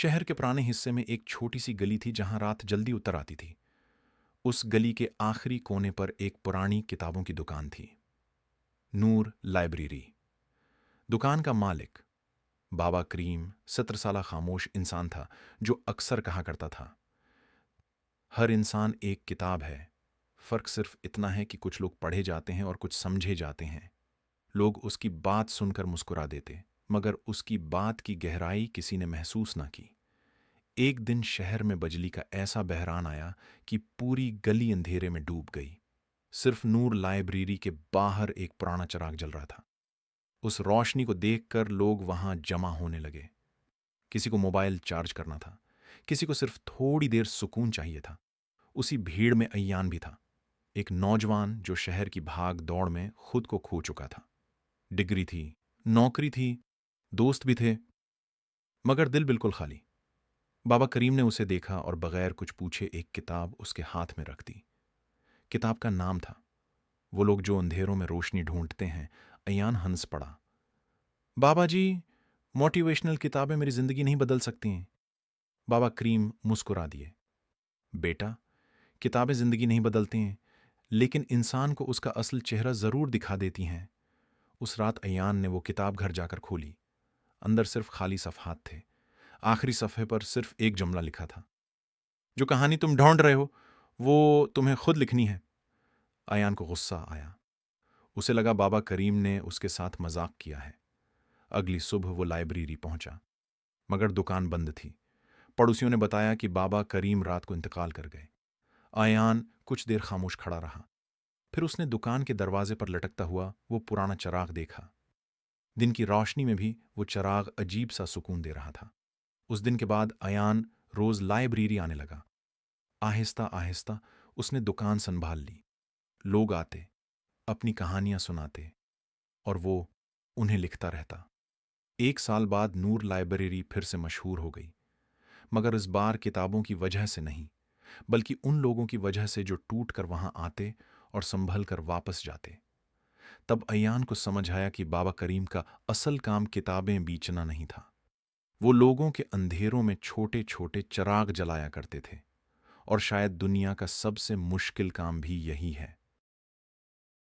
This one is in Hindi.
शहर के पुराने हिस्से में एक छोटी सी गली थी जहां रात जल्दी उतर आती थी। उस गली के आखिरी कोने पर एक पुरानी किताबों की दुकान थी। नूर लाइब्रेरी। दुकान का मालिक बाबा करीम 17 साल खामोश इंसान था जो अक्सर कहा करता था, हर इंसान एक किताब है, फर्क सिर्फ इतना है कि कुछ लोग पढ़े जाते हैं और कुछ समझे जाते हैं। लोग उसकी बात सुनकर मुस्कुरा देते, मगर उसकी बात की गहराई किसी ने महसूस ना की। एक दिन शहर में बिजली का ऐसा बहरान आया कि पूरी गली अंधेरे में डूब गई। सिर्फ नूर लाइब्रेरी के बाहर एक पुराना चिराग जल रहा था। उस रोशनी को देखकर लोग वहां जमा होने लगे। किसी को मोबाइल चार्ज करना था, किसी को सिर्फ थोड़ी देर सुकून चाहिए था। उसी भीड़ में अय्यान भी था, एक नौजवान जो शहर की भाग दौड़ में खुद को खो चुका था। डिग्री थी, नौकरी थी, दोस्त भी थे, मगर दिल बिल्कुल खाली। बाबा करीम ने उसे देखा और बगैर कुछ पूछे एक किताब उसके हाथ में रख दी। किताब का नाम था वो लोग जो अंधेरों में रोशनी ढूंढते हैं। अयान हंस पड़ा। बाबा जी, मोटिवेशनल किताबें मेरी जिंदगी नहीं बदल सकती हैं। बाबा करीम मुस्कुरा दिए। बेटा, किताबें जिंदगी नहीं बदलती हैं, लेकिन इंसान को उसका असल चेहरा जरूर दिखा देती हैं। उस रात अयान ने वो किताब घर जाकर खोली। अंदर सिर्फ खाली सफ़हात थे। आखिरी सफ़े पर सिर्फ एक जुमला लिखा था, जो कहानी तुम ढूंढ रहे हो वो तुम्हें खुद लिखनी है। अयान को गुस्सा आया। उसे लगा बाबा करीम ने उसके साथ मजाक किया है। अगली सुबह वो लाइब्रेरी पहुंचा, मगर दुकान बंद थी। पड़ोसियों ने बताया कि बाबा करीम रात को इंतकाल कर गए। अयान कुछ देर खामोश खड़ा रहा। फिर उसने दुकान के दरवाजे पर लटकता हुआ वो पुराना चिराग देखा। दिन की रोशनी में भी वो चिराग अजीब सा सुकून दे रहा था। उस दिन के बाद अयान रोज लाइब्रेरी आने लगा। आहिस्ता आहिस्ता उसने दुकान संभाल ली। लोग आते, अपनी कहानियां सुनाते, और वो उन्हें लिखता रहता। 1 साल बाद नूर लाइब्रेरी फिर से मशहूर हो गई, मगर इस बार किताबों की वजह से नहीं, बल्कि उन लोगों की वजह से जो टूट कर वहां आते और संभल कर वापस जाते। तब अयान को समझ आया कि बाबा करीम का असल काम किताबें बेचना नहीं था। वो लोगों के अंधेरों में छोटे छोटे चिराग जलाया करते थे, और शायद दुनिया का सबसे मुश्किल काम भी यही है।